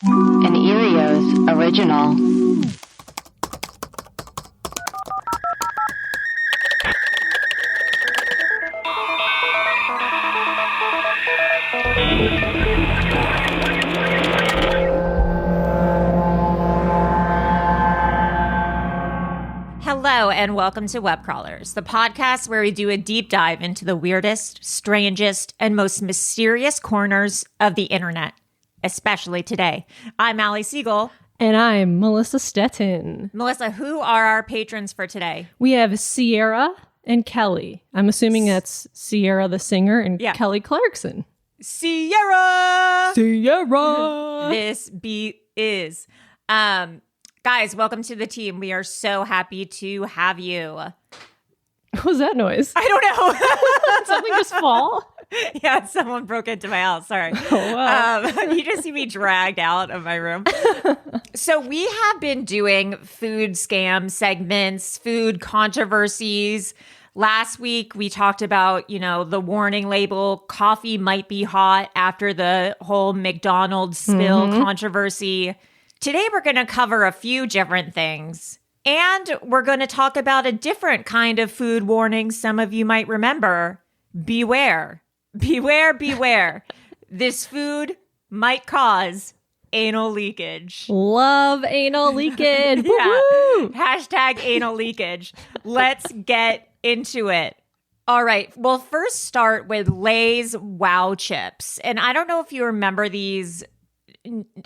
An Erios original. Hello and welcome to Webcrawlers, the podcast where we do a deep dive into the weirdest, strangest, and most mysterious corners of the internet, especially today. I'm Allie Siegel. And I'm Melissa Stettin. Melissa, who are our patrons for today? We have Sierra and Kelly. I'm assuming that's Sierra the singer and Kelly Clarkson. Sierra! Sierra! This beat is. Guys, welcome to the team. We are so happy to have you. What was that noise? I don't know. Did something just fall? Yeah, someone broke into my house. Sorry. Oh, wow. You just see me dragged out of my room. So we have been doing food scam segments, food controversies. Last week, we talked about, the warning label, coffee might be hot after the whole McDonald's spill controversy. Today, we're going to cover a few different things. And we're going to talk about a different kind of food warning some of you might remember. Beware. Beware, beware. This food might cause anal leakage. Love anal leakage. Yeah. Hashtag anal leakage. Let's get into it. All right. We'll first start with Lay's Wow Chips. And I don't know if you remember these.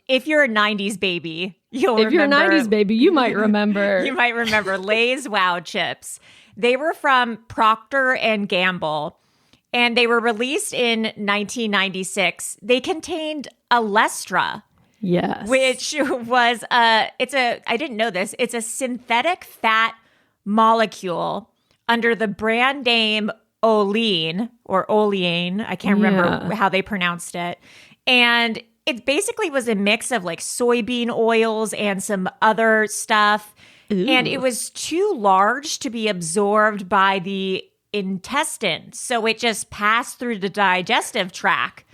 If you're a 90s baby, you'll remember. If you're a 90s baby, you might remember. You might remember Lay's Wow Chips. They were from Proctor and Gamble, and they were released in 1996. They contained Olestra. Yes. Which was I didn't know this. It's a synthetic fat molecule under the brand name Olean or Oleane. I can't remember how they pronounced it. And it basically was a mix of like soybean oils and some other stuff. Ooh. And it was too large to be absorbed by the intestine. So it just passed through the digestive tract.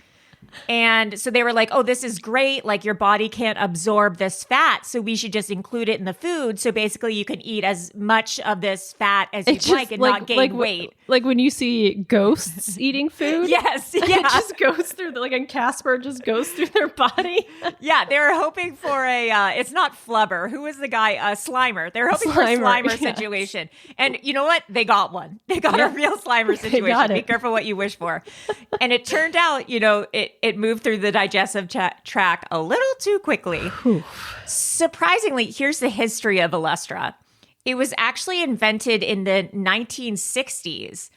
And so they were like, oh, this is great. Like your body can't absorb this fat. So we should just include it in the food. So basically you can eat as much of this fat as you'd like and not gain weight. Like when you see ghosts eating food? Yes. Yeah. It just goes through, like in Casper, it just goes through their body. Yeah. They were hoping for it's not Flubber. Who was the guy? Slimer. They were hoping for a Slimer situation. And you know what? They got one. They got a real Slimer situation. Be careful what you wish for. And it turned out, it moved through the digestive tract a little too quickly. Surprisingly, here's the history of Olestra. It was actually invented in the 1960s.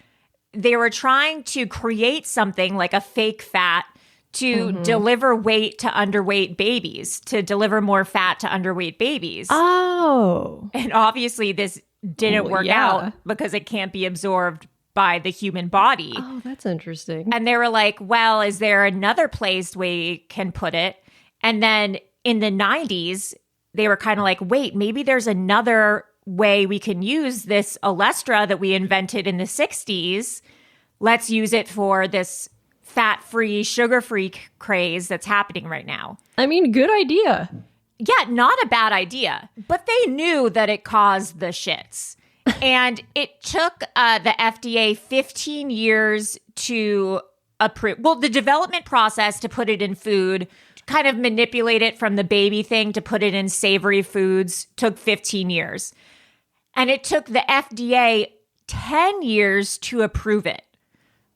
They were trying to create something like a fake fat to deliver weight to underweight babies, to deliver more fat to underweight babies. Oh. And obviously this didn't work out because it can't be absorbed by the human body. Oh, that's interesting. And they were like, well, is there another place we can put it? And then in the 90s, they were kind of like, wait, maybe there's another way we can use this Olestra that we invented in the 60s. Let's use it for this fat-free, sugar-free craze that's happening right now. I mean, good idea. Yeah, not a bad idea. But they knew that it caused the shits. And it took the FDA 15 years to approve. Well, the development process to put it in food, kind of manipulate it from the baby thing to put it in savory foods, took 15 years. And it took the FDA 10 years to approve it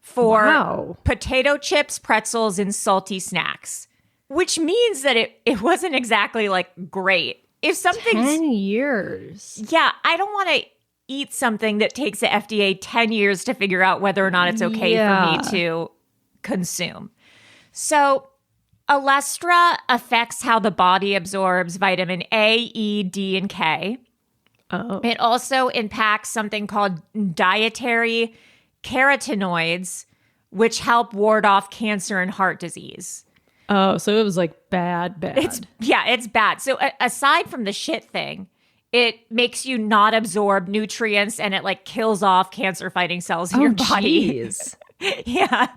for potato chips, pretzels, and salty snacks, which means that it wasn't exactly like great. If something's 10 years. Yeah, I don't want to eat something that takes the FDA 10 years to figure out whether or not it's okay for me to consume. So Olestra affects how the body absorbs vitamin A, E, D, and K. Oh. It also impacts something called dietary carotenoids, which help ward off cancer and heart disease. Oh, so it was like bad. It's bad. So aside from the shit thing, it makes you not absorb nutrients and it like kills off cancer fighting cells in your body. Geez. Yeah.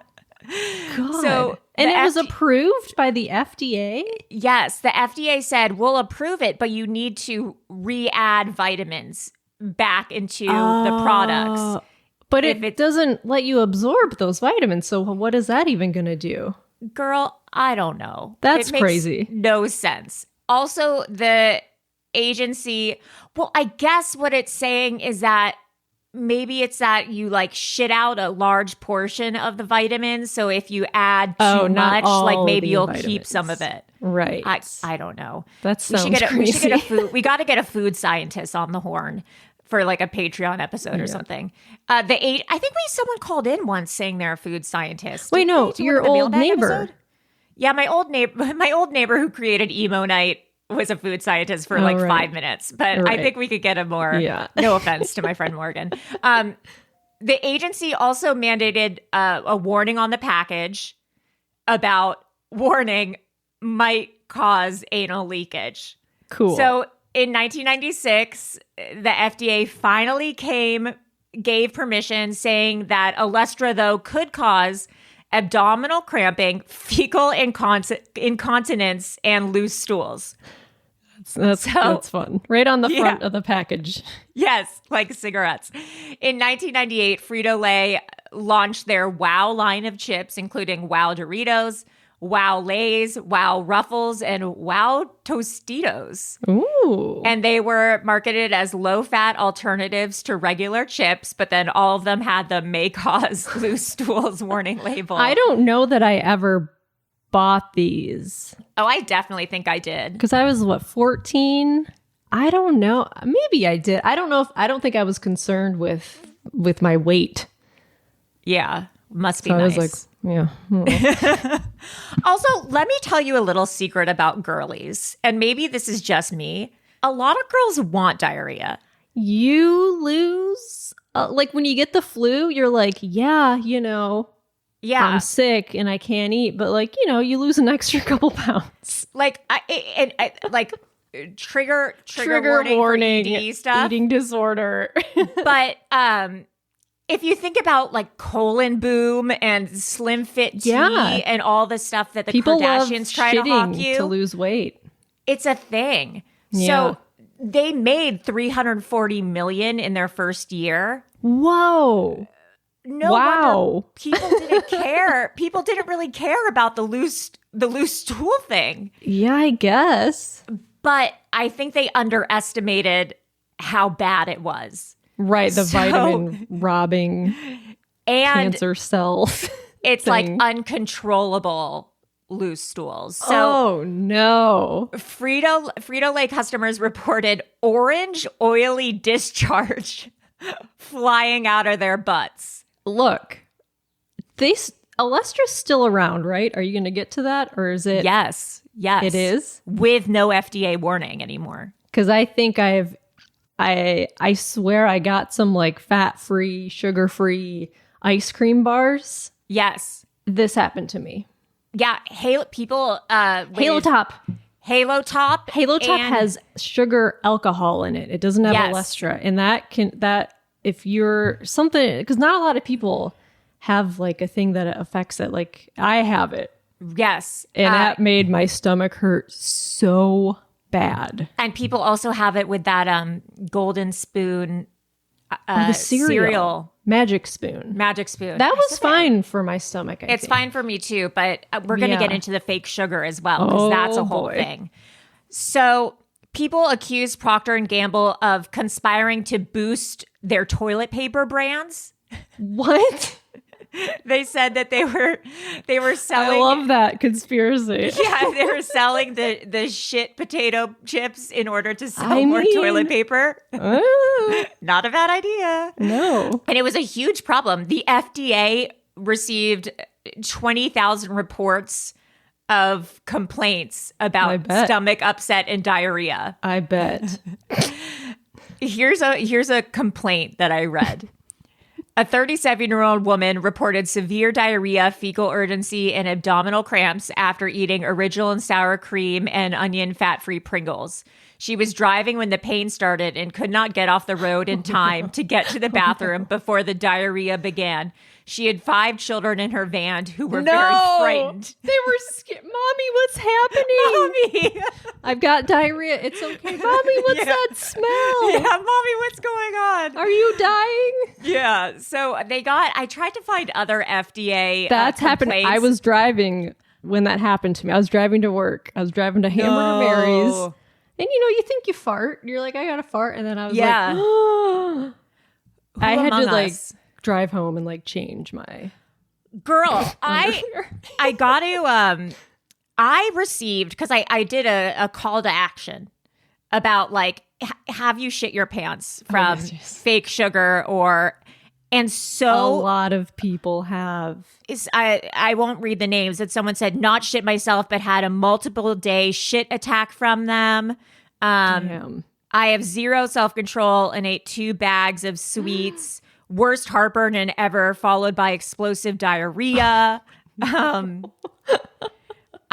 God. So and it was approved by the FDA? Yes, the FDA said, we'll approve it, but you need to re-add vitamins back into the products. But it doesn't let you absorb those vitamins. So what is that even going to do? Girl, I don't know. That's it makes crazy. No sense. Also, the agency, well, I guess what it's saying is that maybe it's that you like shit out a large portion of the vitamins. So if you add too much, like maybe you'll keep some of it. Right. I don't know. That sounds crazy. We got to get a food scientist on the horn for like a Patreon episode or something. I think someone called in once saying they're a food scientist. Wait, no, your old neighbor. Episode? Yeah, my old neighbor who created Emo Night was a food scientist for 5 minutes. But I think we could get a more, no offense to my friend Morgan. The agency also mandated a warning on the package about warning might cause anal leakage. Cool. So in 1996, the FDA finally gave permission saying that Olestra, though, could cause abdominal cramping, fecal incontinence, and loose stools. That's fun. Right on the front of the package. Yes, like cigarettes. In 1998, Frito-Lay launched their Wow line of chips, including Wow Doritos, Wow Lays, Wow Ruffles, and Wow Tostitos. Ooh. And they were marketed as low-fat alternatives to regular chips, but then all of them had the may cause loose stools warning label. I don't know that I ever bought these. Oh, I definitely think I did. Because I was, 14? I don't know. Maybe I did. I don't know. I don't think I was concerned with my weight. Yeah, must be so nice. I was like, yeah. Also, let me tell you a little secret about girlies. And maybe this is just me. A lot of girls want diarrhea. You lose, like when you get the flu, you're like, yeah, I'm sick and I can't eat, but you lose an extra couple pounds. Like, trigger warning for ED stuff, eating disorder. But if you think about like colon boom and slim fit tea and all the stuff that the people Kardashians try to hawk you to lose weight, it's a thing. Yeah. So they made $340 million in their first year. Whoa. No wonder people didn't care. People didn't really care about the loose stool thing. Yeah, I guess. But I think they underestimated how bad it was. Right, the vitamin robbing and cancer cells. It's thing. like uncontrollable loose stools. So oh no. Frito-Lay customers reported orange oily discharge flying out of their butts. Look, Olestra's still around, right? Are you going to get to that, or is it? Yes. It is? With no FDA warning anymore. Because I think I swear I got some like fat-free, sugar-free ice cream bars. Yes. This happened to me. Yeah. Halo Top. Halo Top has sugar alcohol in it. It doesn't have Olestra. And that if you're something, because not a lot of people have like a thing that affects it. Like I have it. Yes. And that made my stomach hurt so bad. And people also have it with that golden spoon the cereal. Magic Spoon. That was fine for my stomach, It's fine for me too, but we're going to get into the fake sugar as well, because that's a whole thing. So people accused Procter & Gamble of conspiring to boost their toilet paper brands. What? They said that they were selling. I love that conspiracy. Yeah, they were selling the shit potato chips in order to sell more toilet paper. Not a bad idea. No. And it was a huge problem. The FDA received 20,000 reports of complaints about stomach upset and diarrhea. I bet. Here's a complaint that I read. A 37-year-old woman reported severe diarrhea, fecal urgency, and abdominal cramps after eating original and sour cream and onion fat-free Pringles. She was driving when the pain started and could not get off the road in time to get to the bathroom before the diarrhea began. She had 5 children in her van who were very frightened. They were scared. Mommy, what's happening? Mommy! I've got diarrhea. It's okay. Mommy, what's that smell? Yeah, Mommy, what's going on? Are you dying? Yeah. So I tried to find other FDA That's happened. I was driving when that happened to me. I was driving to work. I was driving to Hamburger Mary's. And you think you fart. You're like, I got to fart. And then I was like, oh. I had to like drive home and like change my girl. I got to I received, because I did a call to action about like, have you shit your pants from fake sugar and so a lot of people have. I won't read the names. That someone said not shit myself, but had a multiple day shit attack from them. Damn. I have 0 self-control and ate 2 bags of sweets. Worst heartburn ever, followed by explosive diarrhea.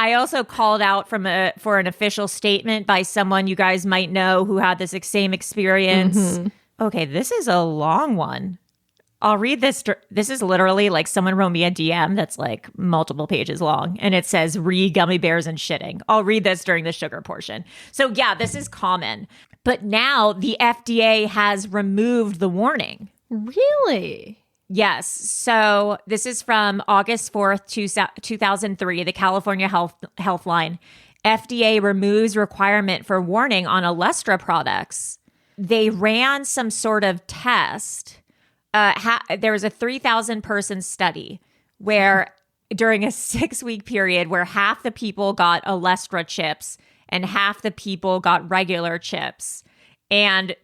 I also called out for an official statement by someone you guys might know who had this same experience. Mm-hmm. Okay, this is a long one. I'll read this. This is literally like someone wrote me a DM that's like multiple pages long, and it says gummy bears and shitting. I'll read this during the sugar portion. So yeah, this is common. But now the FDA has removed the warning. Really? Yes. So this is from August 4th, 2003, the California Health Line. FDA removes requirement for warning on Olestra products. They ran some sort of test. There was a 3,000 person study where during a 6-week period where half the people got Olestra chips and half the people got regular chips. And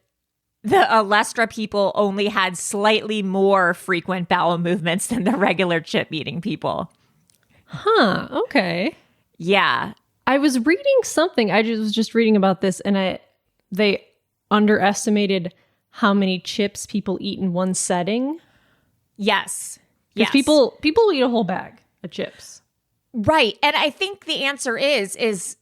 the Olestra people only had slightly more frequent bowel movements than the regular chip eating people. Huh. Okay. Yeah. I was reading something. I was just reading about this, and they underestimated how many chips people eat in one setting. Yes. Because people eat a whole bag of chips. Right. And I think the answer is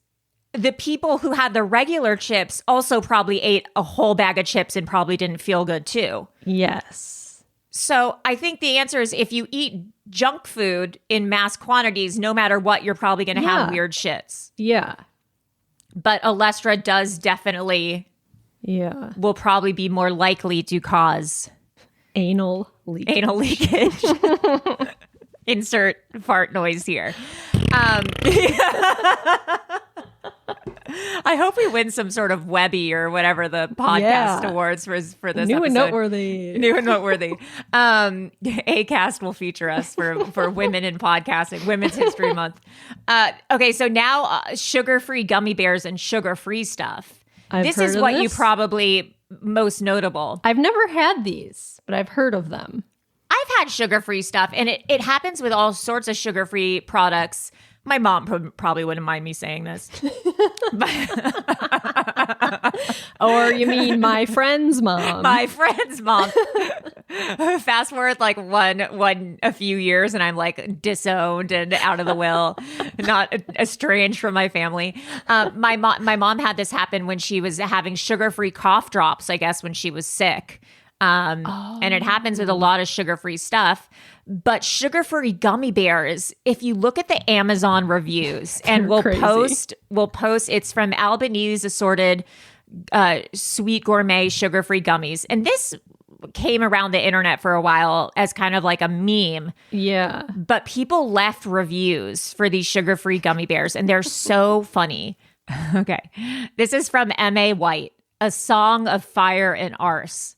the people who had the regular chips also probably ate a whole bag of chips and probably didn't feel good too. Yes. So I think the answer is if you eat junk food in mass quantities, no matter what, you're probably going to have weird shits. Yeah. But Olestra does definitely... Yeah. will probably be more likely to cause anal leakage. Anal leakage. Insert fart noise here. I hope we win some sort of Webby or whatever the podcast awards for this New episode. And noteworthy. New and noteworthy. Acast will feature us for women in podcasting, Women's History Month. Okay, so now sugar-free gummy bears and sugar-free stuff. This is what you probably most notable. I've never had these, but I've heard of them. I've had sugar-free stuff, and it happens with all sorts of sugar-free products. My mom probably wouldn't mind me saying this. Or you mean my friend's mom? My friend's mom. Fast forward like a few years, and I'm like disowned and out of the will, not estranged from my family. My mom had this happen when she was having sugar-free cough drops, I guess, when she was sick. And it happens with a lot of sugar-free stuff. But sugar-free gummy bears, if you look at the Amazon reviews, and we'll post, it's from Albanese assorted sweet gourmet sugar-free gummies. And this came around the internet for a while as kind of like a meme. Yeah. But people left reviews for these sugar-free gummy bears, and they're so funny. Okay. This is from M.A. White, A Song of Fire and Arse.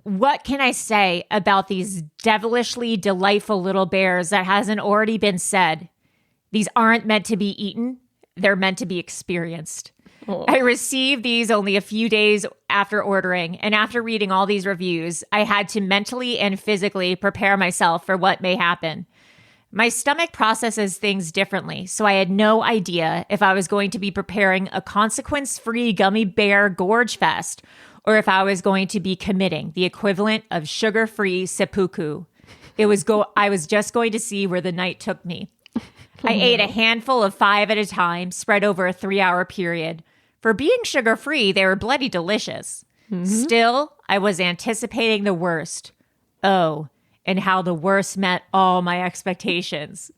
What can I say about these devilishly delightful little bears that hasn't already been said? These aren't meant to be eaten. They're meant to be experienced. Oh. I received these only a few days after ordering, and after reading all these reviews, I had to mentally and physically prepare myself for what may happen. My stomach processes things differently, so I had no idea if I was going to be preparing a consequence-free gummy bear gorge fest, or if I was going to be committing the equivalent of sugar-free seppuku. I was just going to see where the night took me. I ate a handful of 5 at a time, spread over a 3-hour period. For being sugar-free, they were bloody delicious. Mm-hmm. Still, I was anticipating the worst. Oh, and how the worst met all my expectations.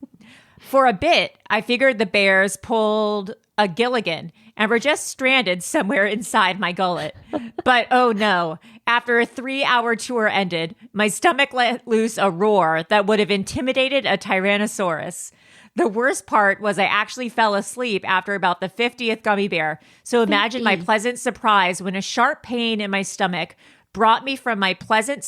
For a bit, I figured the bears pulled a Gilligan and were just stranded somewhere inside my gullet. But oh no, after a 3-hour tour ended, my stomach let loose a roar that would have intimidated a Tyrannosaurus. The worst part was I actually fell asleep after about the 50th gummy bear. So imagine my pleasant surprise when a sharp pain in my stomach brought me from my pleasant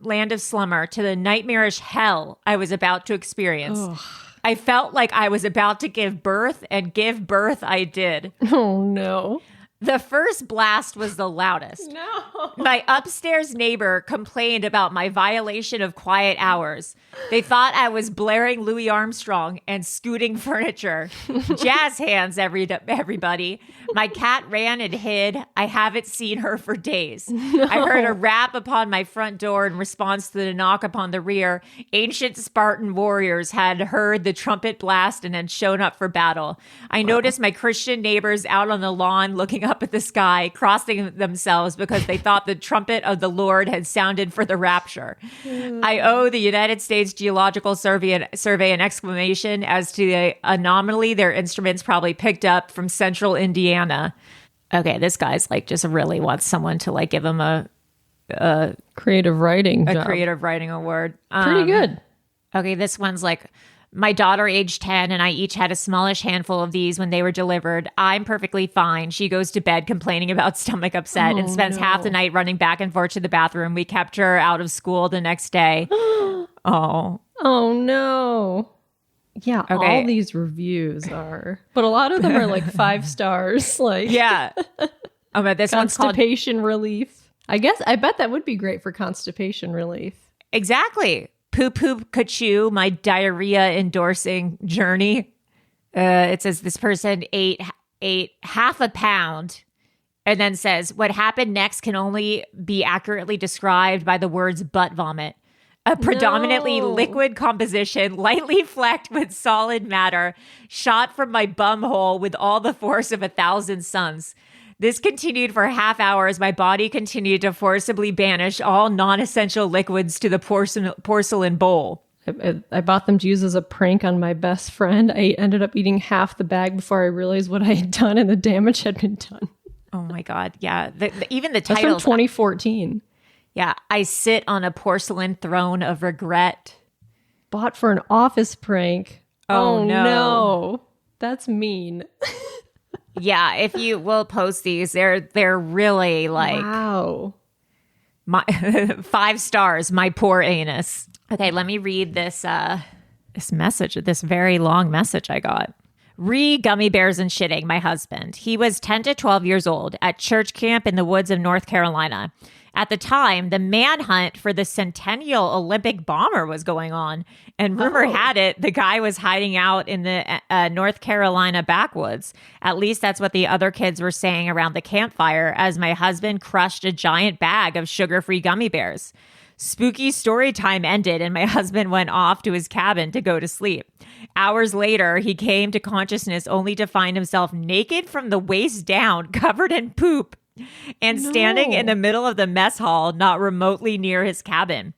land of slumber to the nightmarish hell I was about to experience. Ugh. I felt like I was about to give birth, and give birth I did. Oh, no. The first blast was the loudest. No. My upstairs neighbor complained about my violation of quiet hours. They thought I was blaring Louis Armstrong and scooting furniture. Jazz hands, everybody. My cat ran and hid. I haven't seen her for days. No. I heard a rap upon my front door in response to the knock upon the rear. Ancient Spartan warriors had heard the trumpet blast and had shown up for battle. I noticed my Christian neighbors out on the lawn looking up at the sky, crossing themselves because they thought the trumpet of the Lord had sounded for the rapture. I owe the United States Geological Survey an exclamation as to the anomaly their instruments probably picked up from central Indiana. Okay, this guy's like just really wants someone to like give him a creative writing job. Creative writing award. Pretty good. Okay, this one's like, my daughter, age 10, and I each had a smallish handful of these when they were delivered. I'm perfectly fine. She goes to bed complaining about stomach upset and spends half the night running back and forth to the bathroom. We kept her out of school the next day. Oh no. Yeah, okay. All these reviews are, but a lot of them are like 5 stars. Like, yeah. Oh, but this one's called constipation relief. I bet that would be great for constipation relief. Exactly. Poop poop kachoo, my diarrhea endorsing journey. It says this person ate half a pound and then says what happened next can only be accurately described by the words butt vomit. A predominantly liquid composition, lightly flecked with solid matter, shot from my bum hole with all the force of 1,000 suns. This continued for half hours. My body continued to forcibly banish all non-essential liquids to the porcelain bowl. I bought them to use as a prank on my best friend. I ended up eating half the bag before I realized what I had done and the damage had been done. Oh my God. Yeah. Even the title. That's from 2014. Yeah. I sit on a porcelain throne of regret. Bought for an office prank. Oh no. That's mean. Yeah, if you will post these, they're really like, wow, my 5 stars. My poor anus. Okay, let me read this message. This very long message I got. Gummy bears and shitting. My husband. He was 10 to 12 years old at church camp in the woods of North Carolina. At the time, the manhunt for the Centennial Olympic bomber was going on, and rumor had it the guy was hiding out in the North Carolina backwoods. At least that's what the other kids were saying around the campfire as my husband crushed a giant bag of sugar-free gummy bears. Spooky story time ended, and my husband went off to his cabin to go to sleep. Hours later, he came to consciousness only to find himself naked from the waist down, covered in poop, and standing in the middle of the mess hall, not remotely near his cabin.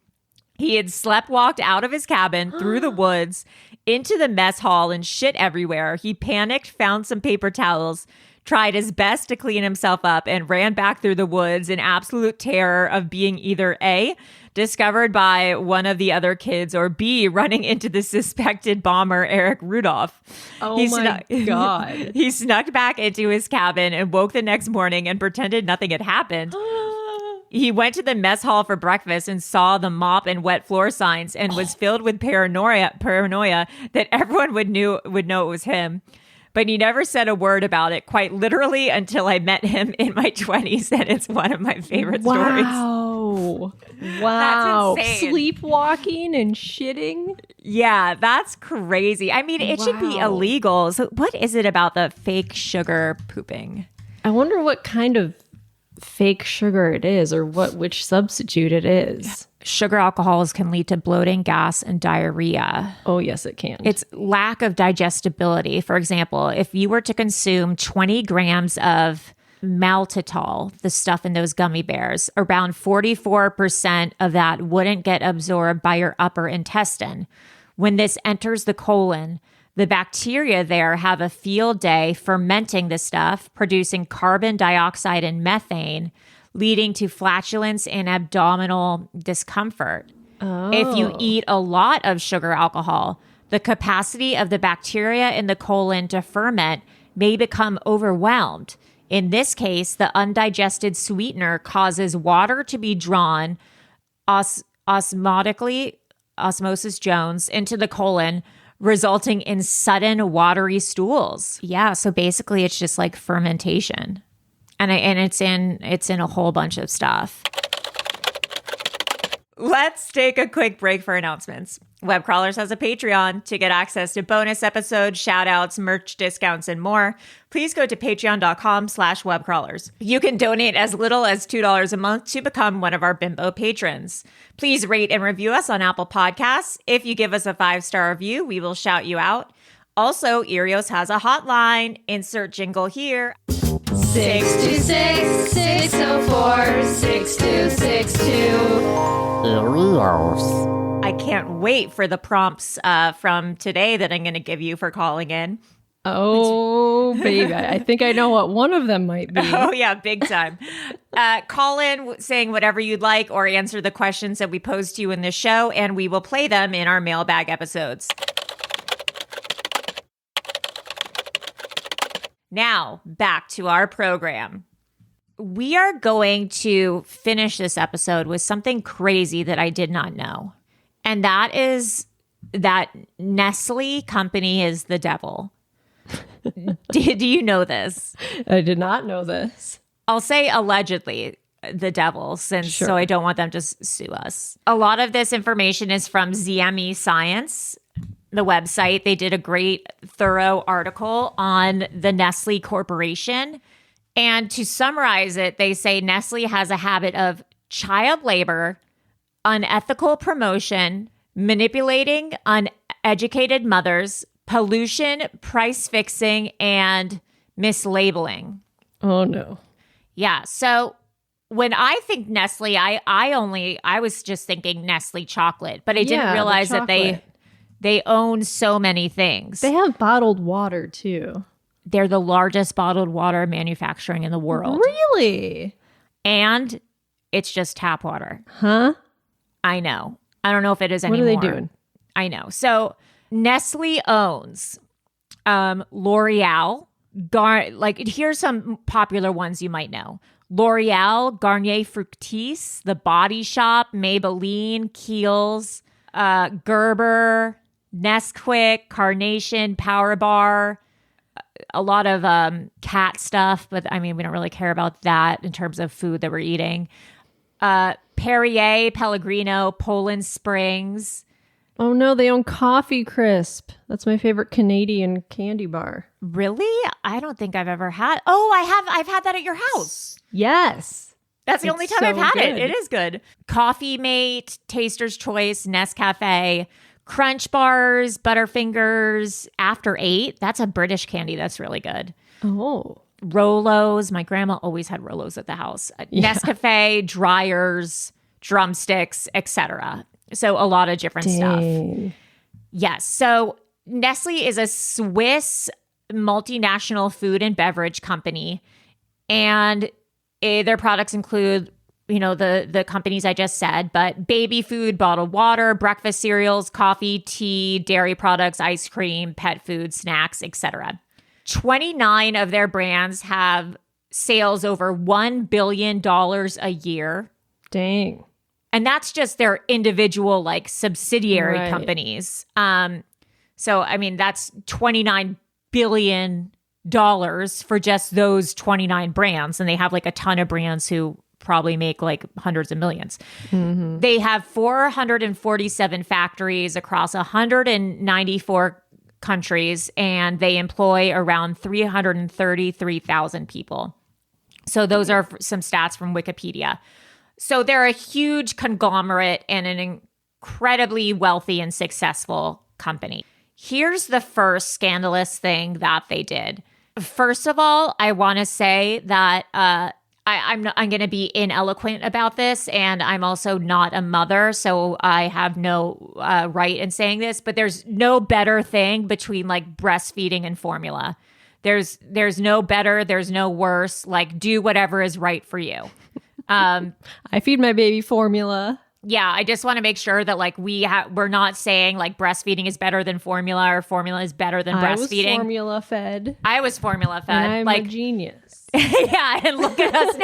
He had sleptwalked out of his cabin through the woods into the mess hall and shit everywhere. He panicked, found some paper towels, tried his best to clean himself up, and ran back through the woods in absolute terror of being either A, discovered by one of the other kids, or B, running into the suspected bomber, Eric Rudolph. My God. He snuck back into his cabin and woke the next morning and pretended nothing had happened. He went to the mess hall for breakfast and saw the mop and wet floor signs and was filled with paranoia that everyone would know it was him. But he never said a word about it, quite literally, until I met him in my 20s, and it's one of my favorite stories. Wow. That's insane. Sleepwalking and shitting? Yeah, that's crazy. I mean, it should be illegal. So what is it about the fake sugar pooping? I wonder what kind of fake sugar it is, or which substitute it is. Sugar alcohols can lead to bloating, gas, and diarrhea. Oh, yes, it can. It's lack of digestibility. For example, if you were to consume 20 grams of maltitol, the stuff in those gummy bears. Around 44% of that wouldn't get absorbed by your upper intestine. When this enters the colon, the bacteria there have a field day fermenting the stuff, producing carbon dioxide and methane, leading to flatulence and abdominal discomfort. If you eat a lot of sugar alcohol, the capacity of the bacteria in the colon to ferment may become overwhelmed. In this case, the undigested sweetener causes water to be drawn osmotically, osmosis Jones, into the colon, resulting in sudden watery stools. Yeah, so basically it's just like fermentation. And it's in a whole bunch of stuff. Let's take a quick break for announcements. Webcrawlers has a Patreon. To get access to bonus episodes, shout outs, merch discounts, and more, please go to patreon.com/webcrawlers. You can donate as little as $2 a month to become one of our bimbo patrons. Please rate and review us on Apple Podcasts. If you give us a 5-star review, we will shout you out. Also, Erios has a hotline. Insert jingle here. 626-604-6262. I can't wait for the prompts from today that I'm going to give you for calling in. Oh, baby. I think I know what one of them might be. Oh, yeah, big time. Call in saying whatever you'd like or answer the questions that we pose to you in this show, and we will play them in our mailbag episodes. Now, back to our program. We are going to finish this episode with something crazy that I did not know. And that is that Nestle company is the devil. Do you know this? I did not know this. I'll say allegedly the devil, so I don't want them to sue us. A lot of this information is from ZME Science, the website. They did a great, thorough article on the Nestle Corporation. And to summarize it, they say Nestle has a habit of child labor, unethical promotion, manipulating uneducated mothers, pollution, price fixing, and mislabeling. Oh, no. Yeah. So when I think Nestle, I was just thinking Nestle chocolate, but I didn't realize that they own so many things. They have bottled water, too. They're the largest bottled water manufacturing in the world. Really? And it's just tap water. Huh? I know. I don't know if it is anymore. What are they doing? I know. So Nestle owns L'Oreal. Here's some popular ones you might know. L'Oreal, Garnier Fructis, The Body Shop, Maybelline, Kiehl's, Gerber, Nesquik, Carnation, Power Bar, a lot of cat stuff, but I mean, we don't really care about that in terms of food that we're eating. Perrier, Pellegrino, Poland Springs. Oh no, they own Coffee Crisp. That's my favorite Canadian candy bar. Really? I don't think I've ever had. Oh, I have. I've had that at your house. Yes. That's the only time I've had it. It is good. Coffee Mate, Taster's Choice, Nescafe, Crunch Bars, Butterfingers, After 8. That's a British candy. That's really good. Oh. Rolos. My grandma always had Rolos at the house. Yeah. Nescafe, Dryers, Drumsticks, etc. So a lot of different stuff. Yes. So Nestle is a Swiss multinational food and beverage company. And their products include, the companies I just said, but baby food, bottled water, breakfast cereals, coffee, tea, dairy products, ice cream, pet food, snacks, etc. 29 of their brands have sales over $1 billion a year. Dang. And that's just their individual subsidiary companies. So, I mean, that's $29 billion for just those 29 brands. And they have a ton of brands who probably make hundreds of millions. Mm-hmm. They have 447 factories across 194 countries, and they employ around 333,000 people. So those are some stats from Wikipedia. So they're a huge conglomerate and an incredibly wealthy and successful company. Here's the first scandalous thing that they did. First of all, I want to say that I'm going to be ineloquent about this, and I'm also not a mother, so I have no right in saying this. But there's no better thing between like breastfeeding and formula. There's no better. There's no worse. Like, do whatever is right for you. I feed my baby formula. Yeah, I just want to make sure that like we're not saying like breastfeeding is better than formula or formula is better than breastfeeding. I was formula fed. I was formula fed. And I'm like, a genius. Yeah, and look at us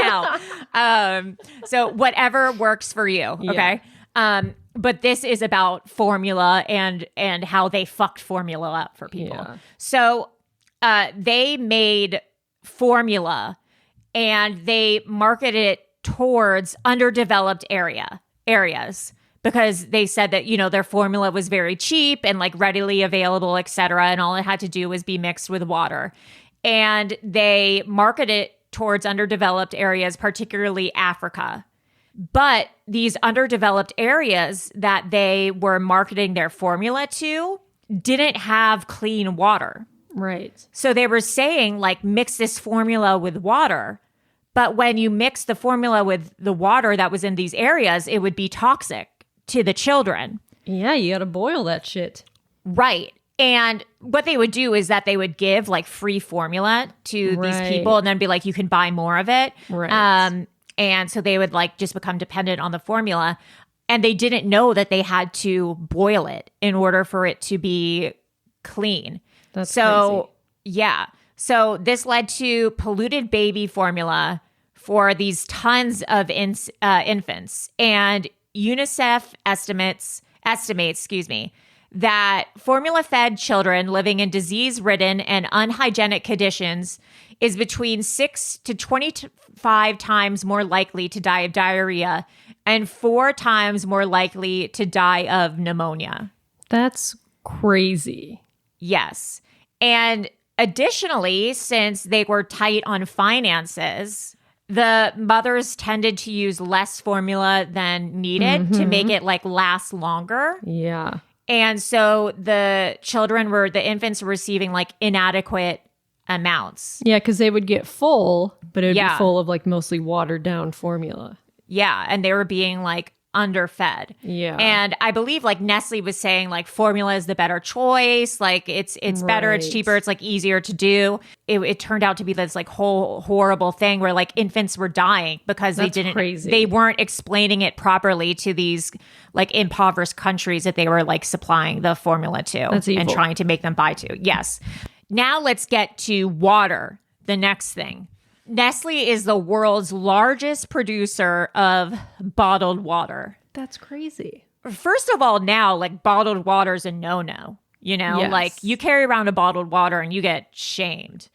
now. So whatever works for you, okay? Yeah. But this is about formula and how they fucked formula up for people. Yeah. So they made formula and they marketed it towards underdeveloped areas because they said that, their formula was very cheap and like readily available, et cetera. And all it had to do was be mixed with water. And they market it towards underdeveloped areas, particularly Africa. But these underdeveloped areas that they were marketing their formula to didn't have clean water. Right. So they were saying like, mix this formula with water. But when you mix the formula with the water that was in these areas, it would be toxic to the children. Yeah, you got to boil that shit. Right. And what they would do is that they would give like free formula to these people and then be like, you can buy more of it. Right. And so they would like just become dependent on the formula. And they didn't know that they had to boil it in order for it to be clean. That's crazy. Yeah. So this led to polluted baby formula for these tons of infants. And UNICEF estimates, that formula-fed children living in disease-ridden and unhygienic conditions is between 6 to 25 times more likely to die of diarrhea and 4 times more likely to die of pneumonia. That's crazy. Yes. And additionally, since they were tight on finances, the mothers tended to use less formula than needed to make it like last longer. Yeah. And so the infants were receiving like inadequate amounts. Yeah, because they would get full, but it would be full of like mostly watered down formula. Yeah. And they were being like underfed. Yeah. And I believe like Nestle was saying like formula is the better choice. Like it's better, it's cheaper, it's like easier to do. It turned out to be this like whole horrible thing where like infants were dying because they weren't explaining it properly to these like impoverished countries that they were like supplying the formula to. That's evil. And trying to make them buy to. Yes. Now let's get to water, the next thing. Nestle is the world's largest producer of bottled water. That's crazy. First of all, now, like, bottled water is a no-no. Yes. Like, you carry around a bottled water and you get shamed.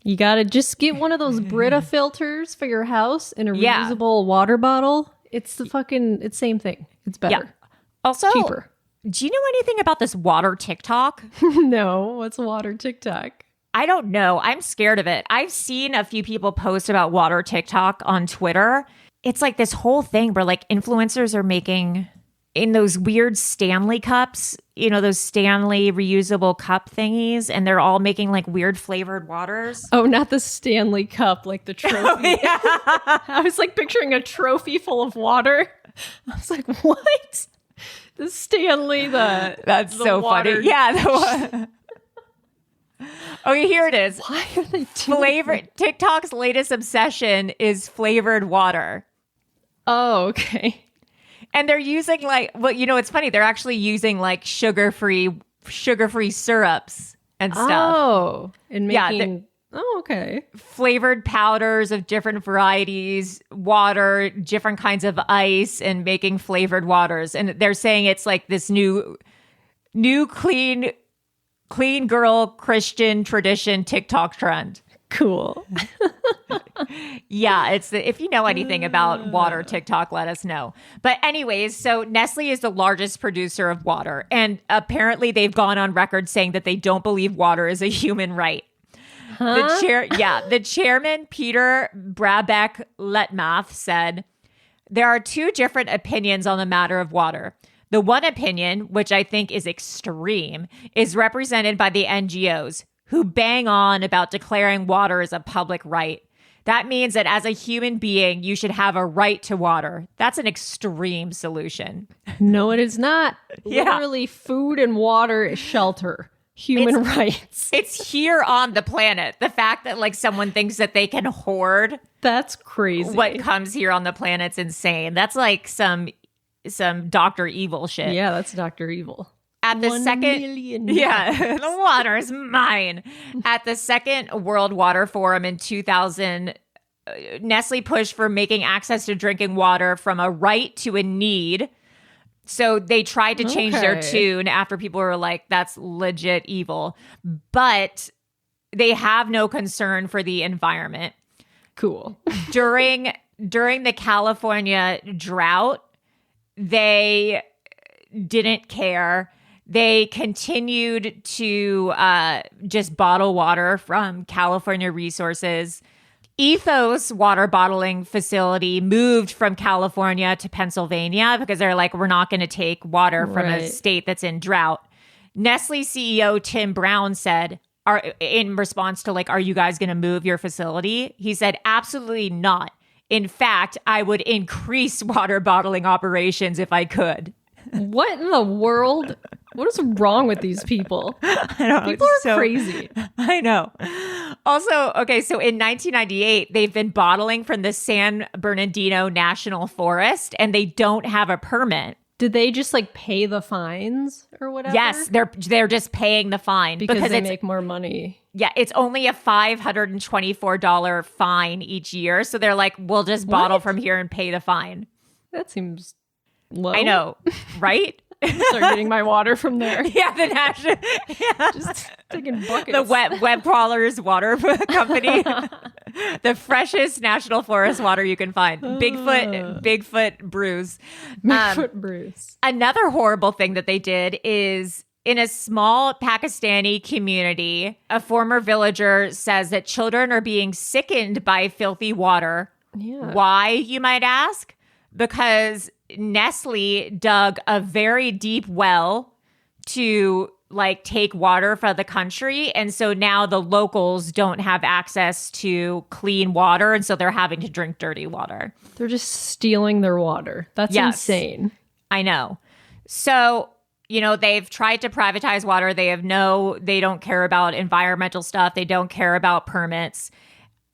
You got to just get one of those Brita filters for your house and a reusable water bottle. It's it's same thing. It's better. Yeah. Also, cheaper. Do you know anything about this water TikTok? No. What's water TikTok? I don't know. I'm scared of it. I've seen a few people post about water TikTok on Twitter. It's like this whole thing where like influencers are making in those weird Stanley cups, those Stanley reusable cup thingies, and they're all making like weird flavored waters. Oh, not the Stanley cup, like the trophy. Oh, yeah. I was like picturing a trophy full of water. I was like, what? The Stanley, That's the so water. Funny. Yeah. Okay, here it is. Why are they doing TikTok's latest obsession is flavored water. Oh, okay. And they're using like, well, it's funny. They're actually using like sugar-free syrups and stuff. Oh, and making. Oh, okay. Flavored powders of different varieties, water, different kinds of ice, and making flavored waters. And they're saying it's like this new clean girl Christian tradition TikTok trend. Cool. Yeah, if you know anything about water TikTok, let us know. But anyways, so Nestle is the largest producer of water, and apparently they've gone on record saying that they don't believe water is a human right. Huh? The chairman, Peter Brabeck-Letmathe, said, there are 2 different opinions on the matter of water. The one opinion, which I think is extreme, is represented by the NGOs, who bang on about declaring water as a public right. That means that as a human being, you should have a right to water. That's an extreme solution. No, it is not. Yeah. Literally, food and water is shelter. Human rights. It's here on the planet. The fact that like someone thinks that they can hoard That's crazy. what comes here on the planet's insane. That's like some Dr. Evil shit. Yeah, that's Dr. Evil. At the 1 second, million. yeah, the water is mine. At the Second World Water Forum in 2000, Nestle pushed for making access to drinking water from a right to a need. So they tried to change their tune after people were like, that's legit evil. But they have no concern for the environment. Cool. During the California drought, they didn't care. They continued to just bottle water from California resources. Ethos water bottling facility moved from California to Pennsylvania because they're like, we're not going to take water from a state that's in drought. Nestle CEO Tim Brown said, in response to like, are you guys going to move your facility? He said, absolutely not. In fact, I would increase water bottling operations if I could. What in the world? What is wrong with these people? I know. People are crazy. I know. Also, okay, so in 1998, they've been bottling from the San Bernardino National Forest, and they don't have a permit. Did they just like pay the fines or whatever? Yes, they're just paying the fine because they make more money. Yeah, it's only a $524 fine each year. So they're like, we'll just bottle from here and pay the fine. That seems low. I know, right? Start getting my water from there. Yeah, the national, Just taking buckets. the web crawlers water company, the freshest national forest water you can find. Bigfoot brews. Bigfoot brews. Another horrible thing that they did is in a small Pakistani community, a former villager says that children are being sickened by filthy water. Yeah. Why, you might ask? Because Nestle dug a very deep well to like take water for the country. And so now the locals don't have access to clean water. And so they're having to drink dirty water. They're just stealing their water. That's insane. I know. So, they've tried to privatize water. They don't care about environmental stuff. They don't care about permits.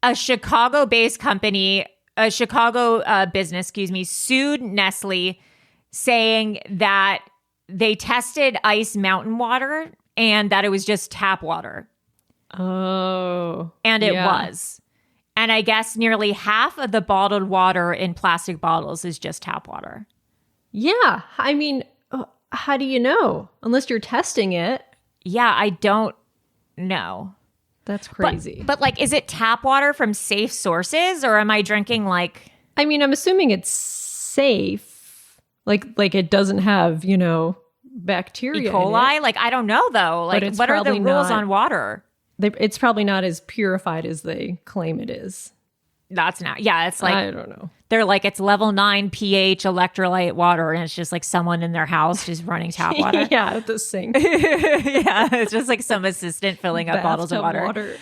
A Chicago-based company, a Chicago business, sued Nestle saying that they tested ice mountain water and that it was just tap water. Oh. And it was. And I guess nearly half of the bottled water in plastic bottles is just tap water. Yeah. I mean, how do you know? Unless you're testing it. Yeah, I don't know. That's crazy. But like, is it tap water from safe sources or am I drinking like... I mean, I'm assuming it's safe. Like it doesn't have, bacteria E. coli? Like, I don't know though. Like, what are the rules on water? It's probably not as purified as they claim it is. That's not. Yeah, it's like... I don't know. They're like, it's level 9 pH electrolyte water, and it's just like someone in their house just running tap water. Yeah, at the sink. Yeah, it's just like some assistant filling up bottles of water.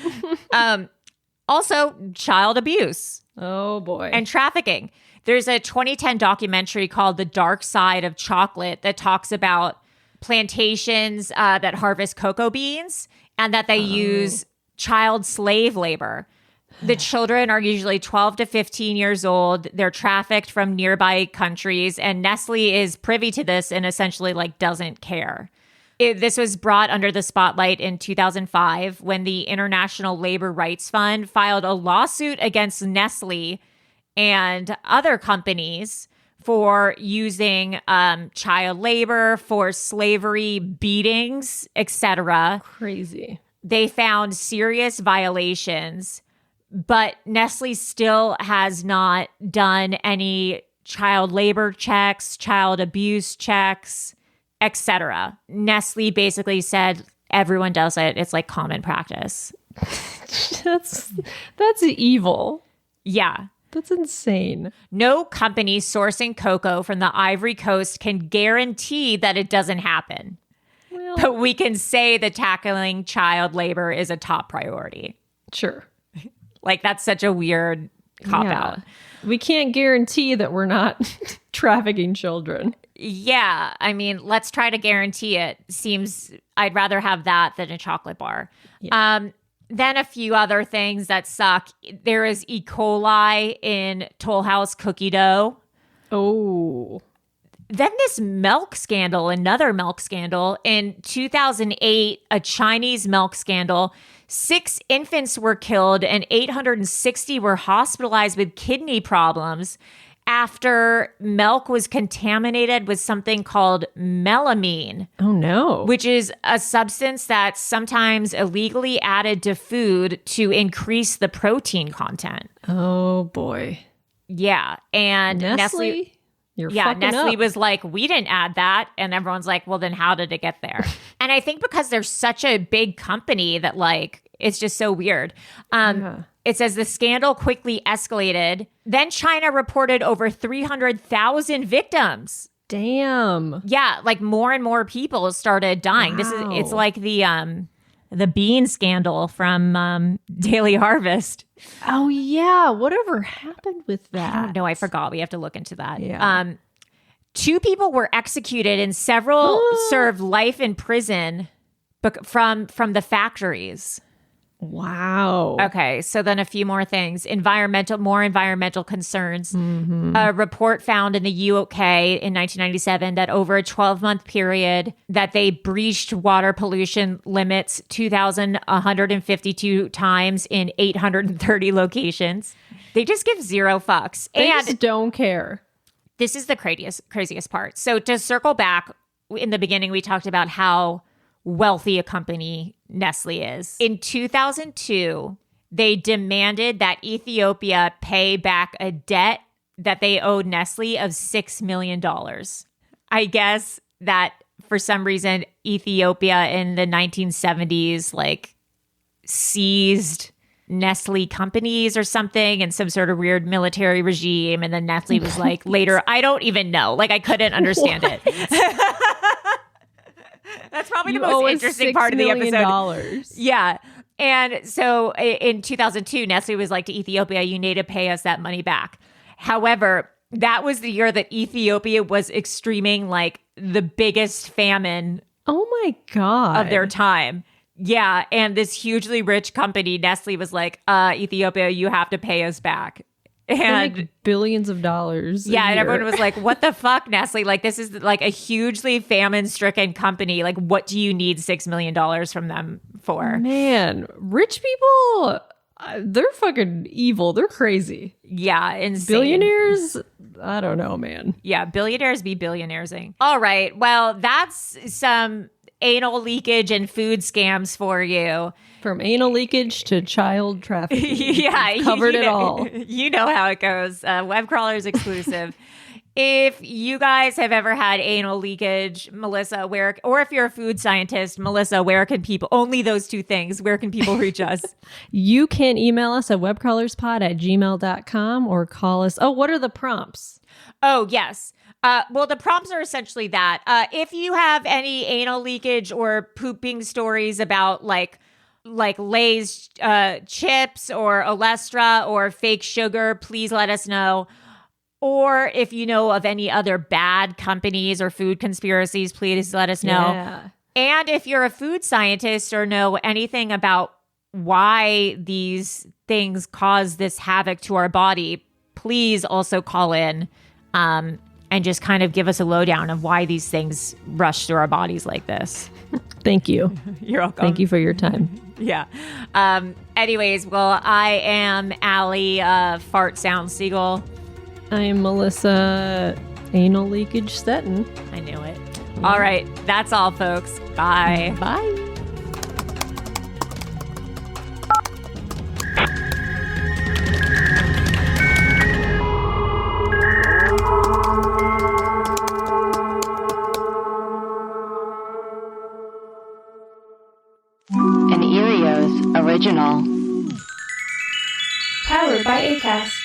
Also, child abuse. Oh, boy. And trafficking. There's a 2010 documentary called The Dark Side of Chocolate that talks about plantations that harvest cocoa beans and that they use child slave labor. The children are usually 12 to 15 years old. They're trafficked from nearby countries, and Nestle is privy to this and essentially like doesn't care. This was brought under the spotlight in 2005 when the International Labor Rights Fund filed a lawsuit against Nestle and other companies for using child labor, forced slavery, beatings, etc. Crazy. They found serious violations. But Nestle still has not done any child labor checks, child abuse checks, etc. Nestle basically said everyone does it. It's like common practice. That's evil. Yeah. That's insane. No company sourcing cocoa from the Ivory Coast can guarantee that it doesn't happen. but we can say that tackling child labor is a top priority. Sure. Like, that's such a weird cop-out. We can't guarantee that we're not trafficking children. Yeah. I mean, let's try to guarantee it. Seems I'd rather have that than a chocolate bar. Yeah. Then a few other things that suck. There is E. coli in Toll House cookie dough. Oh. Then this milk scandal, another milk scandal. In 2008, a Chinese milk scandal. 6 infants were killed and 860 were hospitalized with kidney problems after milk was contaminated with something called melamine. Oh, no. Which is a substance that's sometimes illegally added to food to increase the protein content. Oh, boy. Yeah. And Nestle Nestle was like, we didn't add that. And everyone's like, well, then how did it get there? And I think because they're such a big company that, like, it's just so weird. It says the scandal quickly escalated. Then China reported over 300,000 victims. Damn. Yeah, like more and more people started dying. Wow. It's like the bean scandal from Daily Harvest. Oh, yeah. Whatever happened with that? I don't know. I forgot. We have to look into that. Yeah. 2 people were executed and several served life in prison from the factories. Wow. Okay, so then a few more things. More environmental concerns. Mm-hmm. A report found in the UK in 1997 that over a 12-month period that they breached water pollution limits 2,152 times in 830 locations. They just give zero fucks. They just don't care. This is the craziest part. So to circle back, in the beginning, we talked about how wealthy a company Nestle is. In 2002, they demanded that Ethiopia pay back a debt that they owed Nestle of $6 million. I guess that for some reason, Ethiopia in the 1970s, like, seized Nestle companies or something in some sort of weird military regime. And then Nestle was like, later, I don't even know. Like, I couldn't understand it. That's probably the most interesting part of the episode. Yeah. And so in 2002, Nestle was like to Ethiopia, you need to pay us that money back. However, that was the year that Ethiopia was extreming like the biggest famine. Oh my God. Of their time. Yeah. And this hugely rich company, Nestle, was like, Ethiopia, you have to pay us back. And like billions of dollars. Yeah, and everyone was like, what the fuck, Nestle? Like, this is like a hugely famine-stricken company. Like, what do you need $6 million from them for? Man, rich people, they're fucking evil. They're crazy. Yeah, insane. Billionaires, I don't know, man. Yeah, billionaires be billionairesing. All right, well, that's some anal leakage and food scams for you. From anal leakage to child trafficking. Yeah. We've covered it all. You know how it goes. Webcrawlers exclusive. If you guys have ever had anal leakage, Melissa, or if you're a food scientist, Melissa, where can people, only those 2 things, where can people reach us? You can email us at webcrawlerspod@gmail.com or call us. Oh, what are the prompts? Oh, yes. Well, the prompts are essentially that. If you have any anal leakage or pooping stories about like Lay's chips or Olestra or fake sugar, please let us know. Or if you know of any other bad companies or food conspiracies, please let us know. Yeah. And if you're a food scientist or know anything about why these things cause this havoc to our body, please also call in and just kind of give us a lowdown of why these things rush through our bodies like this. Thank you. You're welcome. Thank you for your time. Yeah. Anyways, well, I am Allie, Fart Sound Siegel. I am Melissa, Anal Leakage Stetton. I knew it. All right. That's all, folks. Bye. Bye. An Erios original. Powered by Acast.